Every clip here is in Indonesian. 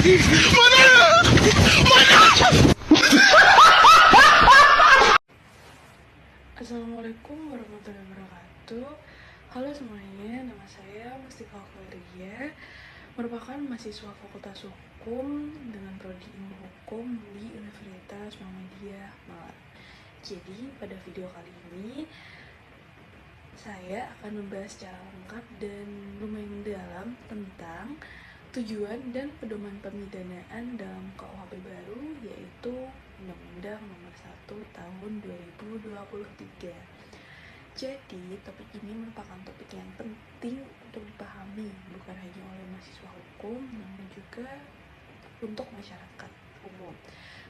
Assalamualaikum warahmatullahi wabarakatuh. Halo semuanya, nama saya Mustika Aurelia, merupakan mahasiswa Fakultas Hukum dengan prodi Ilmu Hukum di Universitas Muhammadiyah Malang. Jadi pada video kali ini saya akan membahas secara lengkap dan lumayan mendalam tentang tujuan dan pedoman pemidanaan dalam KUHP baru, yaitu Undang-Undang Nomor 1 Tahun 2023. Jadi, topik ini merupakan topik yang penting untuk dipahami bukan hanya oleh mahasiswa hukum, namun juga untuk masyarakat umum.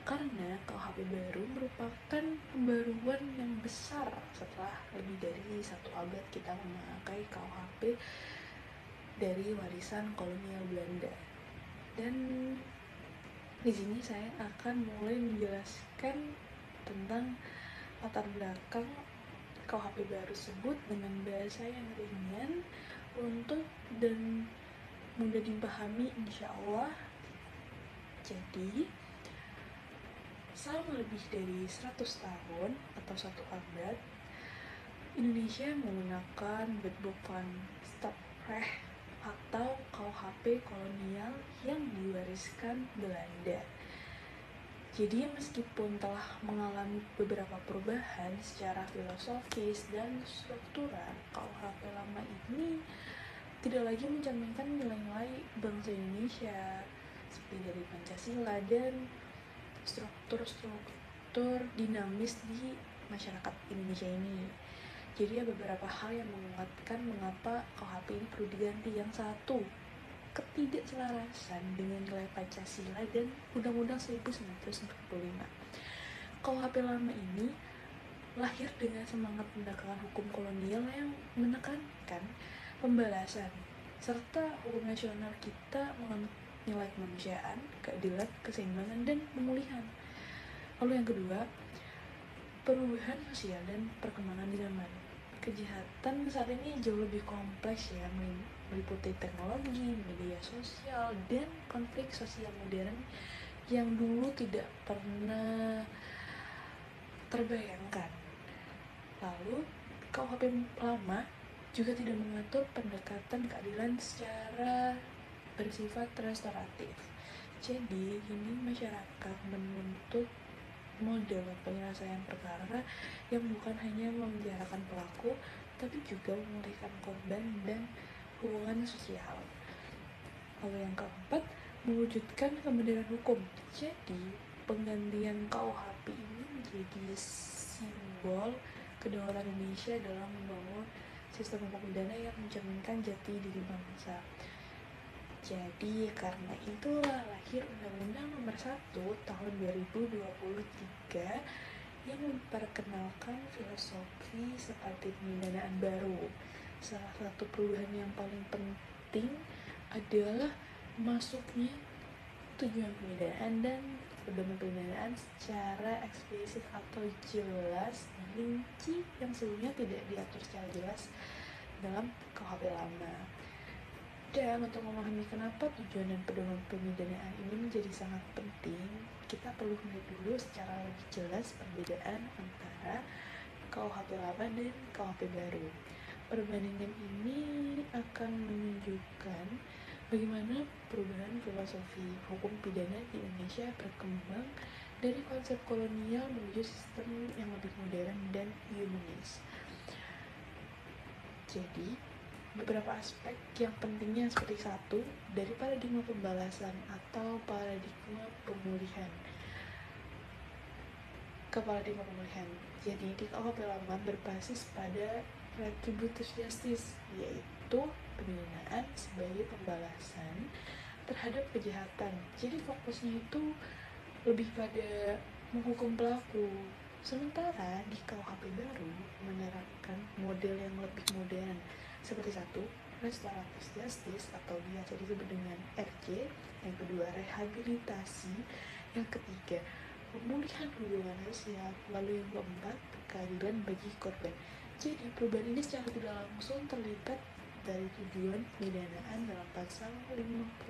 Karena KUHP baru merupakan pembaruan yang besar setelah lebih dari 1 abad kita memakai KUHP dari warisan kolonial Belanda. Dan di sini saya akan mulai menjelaskan tentang latar belakang KUHP baru tersebut dengan bahasa yang ringan untuk dan mudah dipahami insya Allah. Jadi selama lebih dari 100 tahun atau 1 abad, Indonesia menggunakan Wet Boek van Stapelrecht atau KUHP kolonial yang diwariskan Belanda. Jadi meskipun telah mengalami beberapa perubahan secara filosofis dan struktural, KUHP lama ini tidak lagi mencerminkan nilai-nilai bangsa Indonesia seperti dari Pancasila dan struktur-struktur dinamis di masyarakat Indonesia ini. Jadi ada beberapa hal yang menguatkan mengapa KUHP ini perlu diganti. Yang satu, ketidakselarasan dengan nilai Pancasila dan Undang-Undang 1945. KUHP lama ini lahir dengan semangat penegakan hukum kolonial yang menekankan pembalasan serta hukum nasional kita menganut nilai kemanusiaan, keadilan, keseimbangan, dan pemulihan. Lalu yang kedua, perubahan sosial dan perkembangan zaman. Kejahatan saat ini jauh lebih kompleks ya, meliputi teknologi, media sosial, dan konflik sosial modern yang dulu tidak pernah terbayangkan. Lalu KUHP lama juga tidak mengatur pendekatan keadilan secara bersifat restoratif. Jadi ini masyarakat menuntut model penyelesaian perkara yang bukan hanya memenjarakan pelaku, tapi juga memulihkan korban dan hubungan sosial. Lalu yang keempat, mewujudkan kebenaran hukum. Jadi penggantian KUHP ini menjadi simbol kedaulatan Indonesia dalam membangun sistem hukum pidana yang mencerminkan jati diri bangsa. Jadi karena itulah lahir Undang-Undang Nomor 1 Tahun 2023 yang memperkenalkan filosofi seperti pemidanaan baru. Salah satu perubahan yang paling penting adalah masuknya tujuan pemidanaan dan pedoman pemidanaan secara eksplisit atau jelas dan rinci yang sebelumnya tidak diatur secara jelas dalam KUHP lama. Dan untuk memahami kenapa tujuan dan pedoman pemidanaan ini menjadi sangat penting, kita perlu melihat dulu secara lebih jelas perbedaan antara KUHP lama dan KUHP baru. Perbandingan ini akan menunjukkan bagaimana perubahan filosofi hukum pidana di Indonesia berkembang dari konsep kolonial menuju sistem yang lebih modern dan humanis. Jadi beberapa aspek yang pentingnya seperti satu, dari paradigma pembalasan atau paradigma pemulihan ke paradigma pemulihan. Jadi di KUHP lama berbasis pada retributive justice, yaitu pembinaan sebagai pembalasan terhadap kejahatan. Jadi fokusnya itu lebih pada menghukum pelaku. Sementara di KUHP baru menerapkan model yang lebih modern seperti satu, restoratif justice atau biasa disebut dengan RJ, yang kedua rehabilitasi, yang ketiga pemulihan hubungan sosial, lalu yang keempat keadilan bagi korban. Jadi perubahan ini secara tidak langsung terlibat dari tujuan pemidanaan dalam pasal 51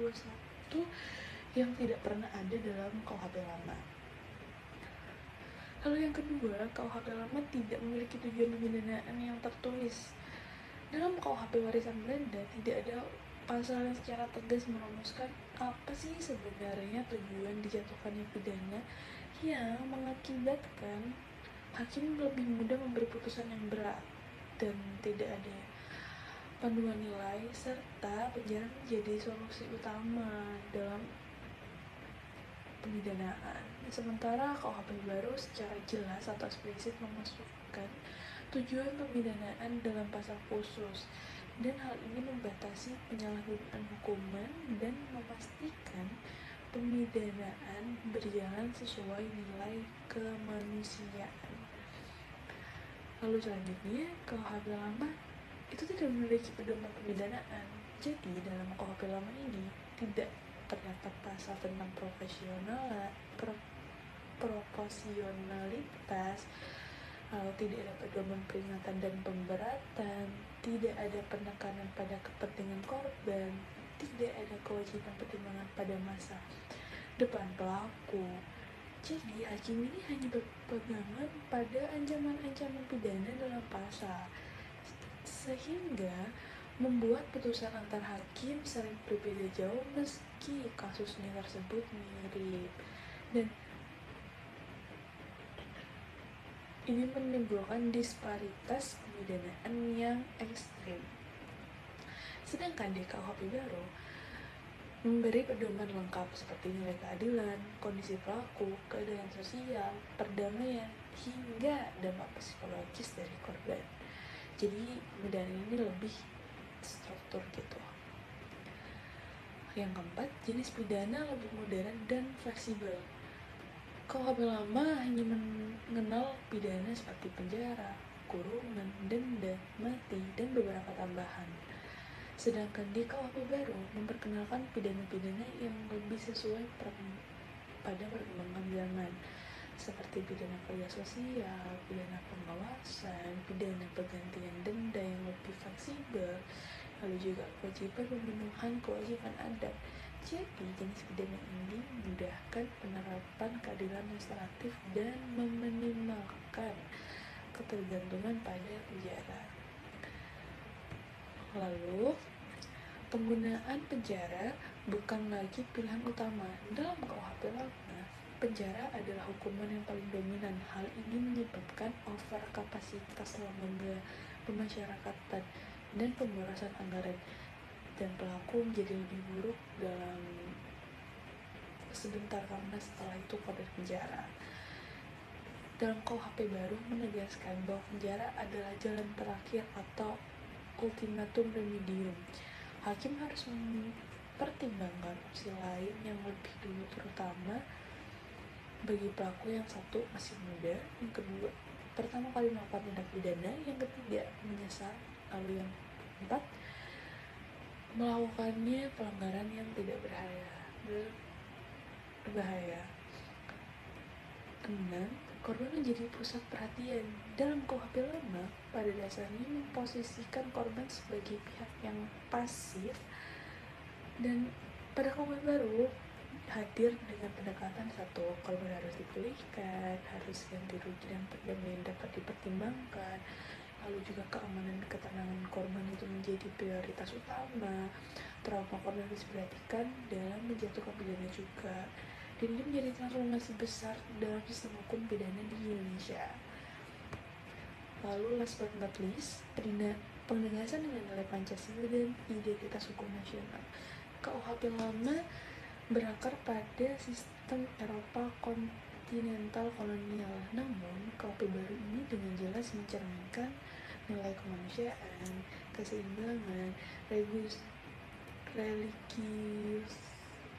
yang tidak pernah ada dalam KUHP lama. Lalu yang kedua, KUHP lama tidak memiliki tujuan pemidanaan yang tertulis. Dalam KUHP warisan Belanda tidak ada pasal yang secara tegas merumuskan apa sih sebenarnya tujuan dijatuhkannya pidana yang mengakibatkan hakim lebih mudah memberi putusan yang berat, dan tidak ada panduan nilai serta penjara menjadi solusi utama dalam pemidanaan. Sementara KUHP baru secara jelas atau eksplisit memasukkan tujuan pemidanaan dalam pasal khusus, dan hal ini membatasi penyalahgunaan hukuman dan memastikan pemidanaan berjalan sesuai nilai kemanusiaan. Lalu selanjutnya, KUHP lama itu tidak memiliki pedoman pemidanaan. Jadi dalam KUHP lama ini tidak terdapat pasal tentang proporsionalitas, lalu tidak ada pedoman peringatan dan pemberatan, tidak ada penekanan pada kepentingan korban, tidak ada kewajiban pertimbangan pada masa depan pelaku. Jadi hakim ini hanya berpegangan pada ancaman-ancaman pidana dalam pasal, sehingga membuat putusan antar hakim sering berbeda jauh meski kasusnya tersebut mirip, dan ini menimbulkan disparitas pemidanaan yang ekstrim. Sedangkan di KUHP baru memberi pedoman lengkap seperti nilai keadilan, kondisi pelaku, keadaan sosial, perdamaian, hingga dampak psikologis dari korban. Jadi pemidanaan ini lebih struktur gitu. Yang keempat, jenis pidana lebih modern dan fleksibel. KUHP lama hanya mengenal pidana seperti penjara, kurungan, denda, mati, dan beberapa tambahan. Sedangkan di KUHP baru memperkenalkan pidana-pidana yang lebih sesuai pada perkembangan zaman, seperti pidana kerja sosial, pidana pengawasan, pidana penggantian denda yang lebih fleksibel, lalu juga kewajiban pemenuhan kewajiban adat. Jadi jenis pidana ini memudahkan penerapan keadilan restoratif dan meminimalkan ketergantungan pada penjara. Lalu, penggunaan penjara bukan lagi pilihan utama. Dalam KUHP lama, penjara adalah hukuman yang paling dominan. Hal ini menyebabkan over kapasitas lembaga pemasyarakatan dan pemborosan anggaran, dan pelaku menjadi lebih buruk dalam sebentar karena setelah itu korban penjara. Dalam KUHP baru menegaskan bahwa penjara adalah jalan terakhir atau ultimatum remedium. Hakim harus mempertimbangkan opsi lain yang lebih dulu, terutama bagi pelaku yang satu masih muda, yang kedua pertama kali melakukan tindak pidana, yang ketiga menyesal, lalu yang keempat melakukannya pelanggaran yang tidak berbahaya. 6. Korban menjadi pusat perhatian. Dalam KUHP lama, pada dasarnya memposisikan korban sebagai pihak yang pasif, dan pada KUHP baru hadir dengan pendekatan satu, korban harus dipulihkan, harus ganti rugi dan perdamaian dapat dipertimbangkan, lalu juga keamanan dan ketenangan korban itu menjadi prioritas utama, trauma korban harus diperhatikan dalam menjatuhkan pidana juga. Dan ini menjadi transformasi besar dalam sistem hukum pidana di Indonesia. Lalu last but not least, penegasan dengan nilai Pancasila dan identitas hukum nasional. KUHP lama berakar pada sistem Eropa kontinental kolonial, namun KUHP baru ini dengan jelas mencerminkan nilai kemanusiaan, keseimbangan,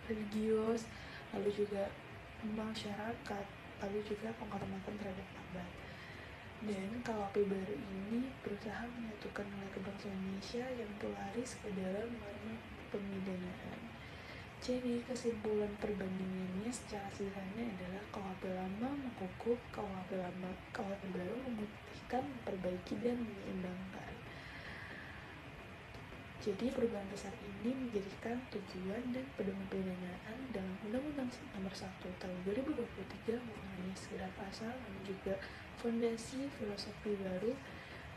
religius, lalu juga masyarakat, lalu juga penghormatan terhadap abad. Dan KUHP baru ini berusaha menyatukan nilai kebangsaan Indonesia yang polaris ke dalam norma pemidanaan. Jadi kesimpulan perbandingannya secara sederhana adalah KUHP lama menghukum, KUHP baru memutihkan, memperbaiki, dan menyeimbangkan. Jadi perubahan besar ini menjadikan tujuan dan pedoman pemidanaan dalam tahun 2023 bukan hanya sekedar pasal, namun juga fondasi filosofi baru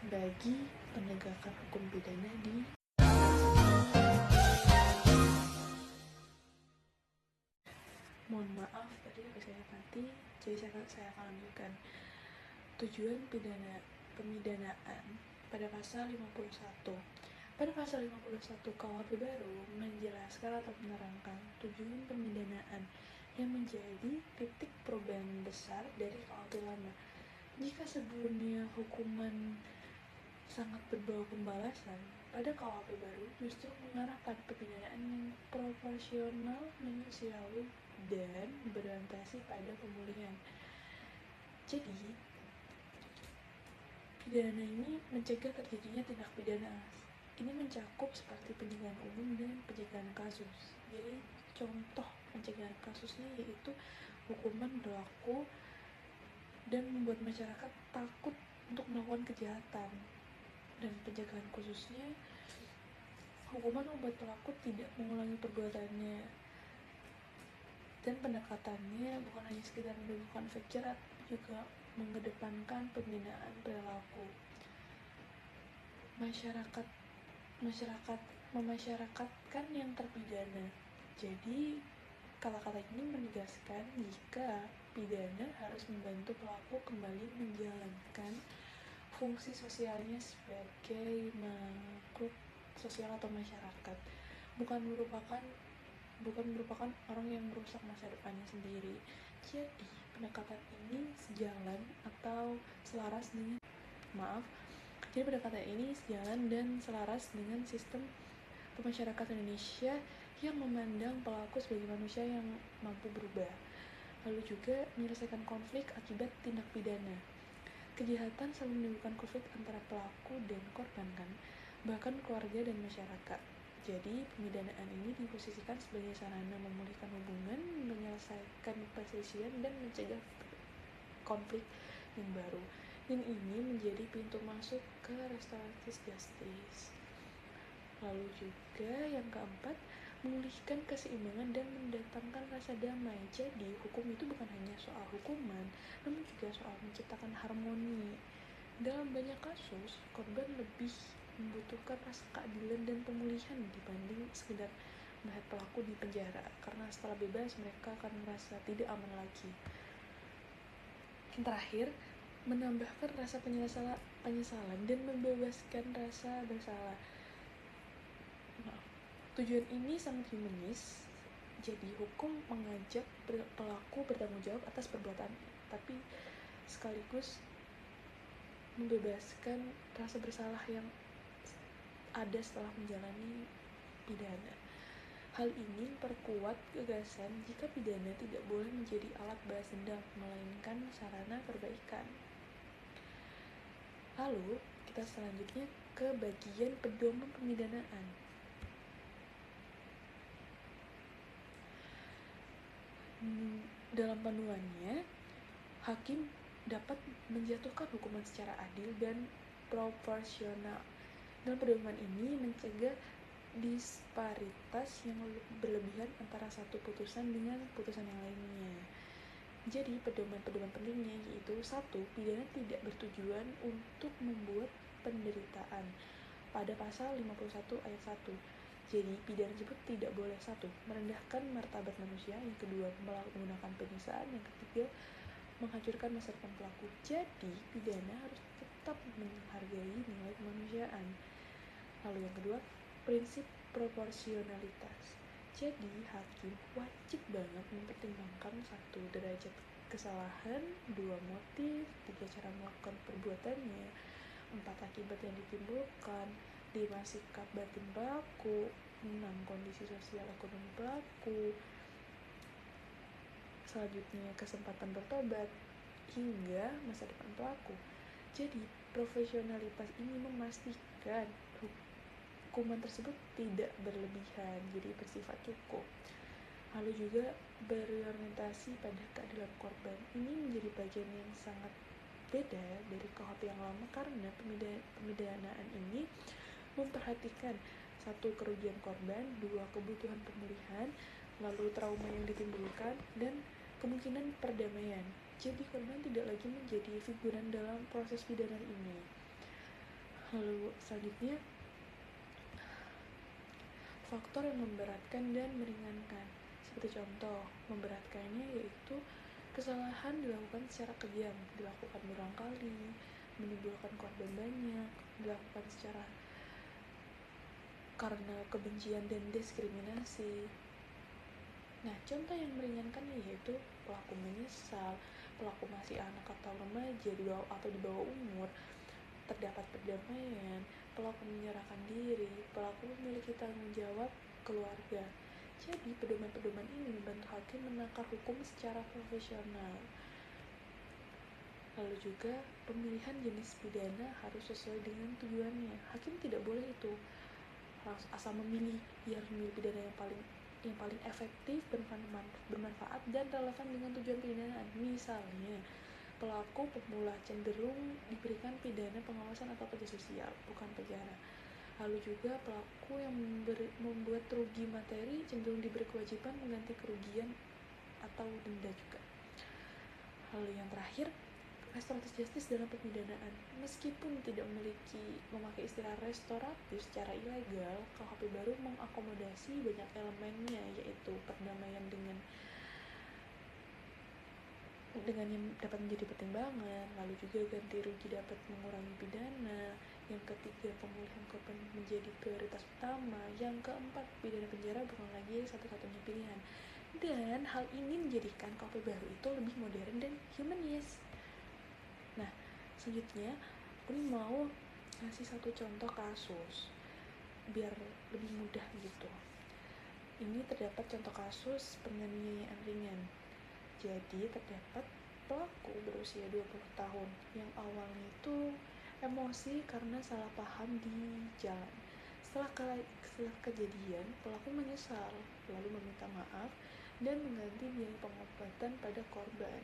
bagi penegakan hukum pidana di mohon maaf tadi habis saya mati, jadi saya akan lanjutkan. Tujuan pemidanaan pada pasal 51. Pada pasal 51 KUHP baru menjelaskan atau menerangkan tujuan pemidanaan yang menjadi titik perubahan besar dari KUHP lama. Jika sebelumnya hukuman sangat berbau pembalasan, pada KUHP baru justru mengarah pada pemidanaan yang proporsional, manusiawi, dan berorientasi pada pemulihan. Jadi, pidana ini mencegah terjadinya tindak pidana. Ini mencakup seperti pencegahan umum dan pencegahan kasus. Jadi, contoh pencegahan kasusnya yaitu hukuman berlaku dan membuat masyarakat takut untuk melakukan kejahatan. Dan pencegahan khususnya, hukuman membuat pelaku tidak mengulangi perbuatannya. Dan pendekatannya bukan hanya sekedar menimbulkan efek jerah, juga mengedepankan pembinaan perilaku. Memasyarakatkan yang terpidana. Jadi kata-kata ini menegaskan jika pidana harus membantu pelaku kembali menjalankan fungsi sosialnya sebagai makhluk sosial atau masyarakat, bukan merupakan orang yang merusak masa depannya sendiri. Jadi pendekatan ini sejalan dan selaras dengan sistem pemasyarakatan Indonesia yang memandang pelaku sebagai manusia yang mampu berubah, lalu juga menyelesaikan konflik akibat tindak pidana. Kejahatan selalu menimbulkan konflik antara pelaku dan korban kan, bahkan keluarga dan masyarakat. Jadi pemidanaan ini diposisikan sebagai sarana memulihkan hubungan, menyelesaikan perselisihan, dan mencegah konflik yang baru. Dan ini menjadi pintu masuk ke restoratif justice. Lalu juga yang keempat, memulihkan keseimbangan dan mendatangkan rasa damai. Jadi hukum itu bukan hanya soal hukuman, namun juga soal menciptakan harmoni. Dalam banyak kasus, korban lebih membutuhkan rasa keadilan dan pemulihan dibanding sekedar melihat pelaku di penjara, karena setelah bebas mereka akan merasa tidak aman lagi. Yang terakhir, menambahkan rasa penyesalan dan membebaskan rasa bersalah. Tujuan ini sangat humanis. Jadi hukum mengajak pelaku bertanggung jawab atas perbuatannya, tapi sekaligus membebaskan rasa bersalah yang ada setelah menjalani pidana. Hal ini memperkuat gagasan jika pidana tidak boleh menjadi alat balas dendam, melainkan sarana perbaikan. Lalu, kita selanjutnya ke bagian pedoman pemidanaan. Dalam panduannya, hakim dapat menjatuhkan hukuman secara adil dan proporsional. Dalam pedoman ini mencegah disparitas yang berlebihan antara satu putusan dengan putusan yang lainnya. Jadi pedoman-pedoman pentingnya yaitu 1. Pidana tidak bertujuan untuk membuat penderitaan pada pasal 51 ayat 1. Jadi pidana tersebut tidak boleh 1. merendahkan martabat manusia, yang kedua menggunakan penyiksaan, yang ketiga menghancurkan masa depan pelaku. Jadi pidana harus tetap menghargai nilai kemanusiaan. Lalu yang kedua, prinsip proporsionalitas. Jadi hakim wajib banget mempertimbangkan 1. derajat kesalahan, 2. motif, 3. cara melakukan perbuatannya, 4. akibat yang ditimbulkan, 5. sikap batin pelaku, 6. kondisi sosial ekonomi pelaku, selanjutnya kesempatan bertobat, hingga masa depan pelaku. Jadi profesionalitas ini memastikan hukuman tersebut tidak berlebihan, jadi bersifat cukup. Lalu juga berorientasi pada keadilan korban. Ini menjadi bagian yang sangat beda dari KUHP yang lama, karena pemidanaan ini memperhatikan 1. kerugian korban, 2. kebutuhan pemulihan, lalu trauma yang ditimbulkan, dan kemungkinan perdamaian. Jadi korban tidak lagi menjadi figuran dalam proses pidana ini. Lalu selanjutnya, faktor yang memberatkan dan meringankan. Seperti contoh, memberatkannya yaitu kesalahan dilakukan secara kejam, dilakukan berulang kali, menimbulkan korban banyak, dilakukan secara karena kebencian dan diskriminasi. Nah, contoh yang meringankan yaitu pelaku menyesal, pelaku masih anak atau remaja di bawah umur, terdapat perdamaian, pelaku menyerahkan diri, pelaku memiliki tanggung jawab keluarga. Jadi, pedoman-pedoman ini membantu hakim menakar hukum secara profesional. Lalu juga, pemilihan jenis pidana harus sesuai dengan tujuannya. Hakim tidak boleh itu asal memilih, dia harus memilih pidana yang paling efektif, bermanfaat, dan relevan dengan tujuan pidanaan. Misalnya, pelaku pemula cenderung diberikan pidana pengawasan atau kerja sosial, bukan penjara. Lalu juga pelaku yang membuat rugi materi cenderung diberi kewajiban mengganti kerugian atau denda juga. Lalu yang terakhir, restoratif justice dalam pemidanaan. Meskipun tidak memakai istilah restoratif secara ilegal, KUHP baru mengakomodasi banyak elemennya, yaitu perdamaian dengan yang dapat menjadi pertimbangan, lalu juga ganti rugi dapat mengurangi pidana, yang ketiga pemulihan korban menjadi prioritas utama, yang keempat pidana penjara bukan lagi satu-satunya pilihan. Dan hal ini menjadikan KUHP baru itu lebih modern dan humanis. Nah, selanjutnya aku mau ngasih satu contoh kasus biar lebih mudah gitu. Ini terdapat contoh kasus penganiayaan ringan. Jadi terdapat pelaku berusia 20 tahun yang awalnya itu emosi karena salah paham di jalan. Setelah kejadian, pelaku menyesal, lalu meminta maaf dan mengganti biaya pengobatan pada korban.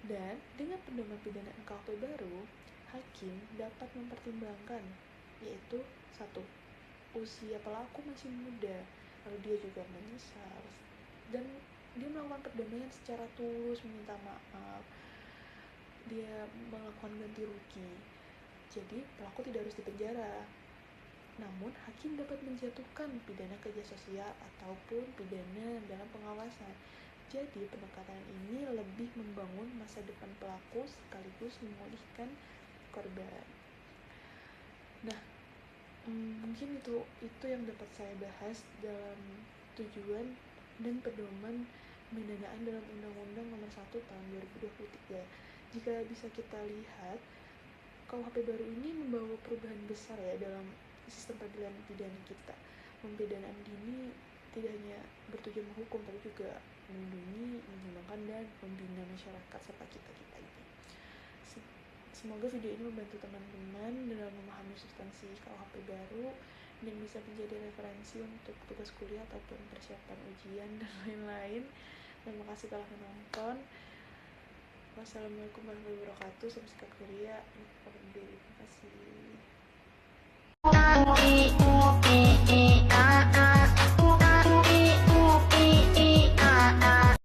Dan dengan pedoman pidana KUHP baru, hakim dapat mempertimbangkan, yaitu 1. Usia pelaku masih muda, lalu dia juga menyesal, dan dia melakukan perdamaian secara tulus, meminta maaf, dia melakukan ganti rugi. Jadi pelaku tidak harus dipenjara. Namun hakim dapat menjatuhkan pidana kerja sosial ataupun pidana dalam pengawasan. Jadi pendekatan ini lebih membangun masa depan pelaku sekaligus memulihkan korban. Nah, mungkin itu yang dapat saya bahas dalam tujuan dan pedoman pemidanaan dalam Undang-Undang Nomor 1 Tahun 2023. Jika bisa kita lihat, KUHP baru ini membawa perubahan besar ya dalam sistem peradilan pidana kita. Pemidanaan dini tidak hanya bertujuan menghukum, tapi juga melindungi, mengembangkan, dan membina masyarakat serta kita-kita ini. Semoga video ini membantu teman-teman dalam memahami substansi KUHP baru dan bisa menjadi referensi untuk tugas kuliah ataupun persiapan ujian dan lain-lain. Terima kasih telah menonton. Wassalamualaikum warahmatullahi wabarakatuh. Sampai jumpa kuliah. Terima kasih.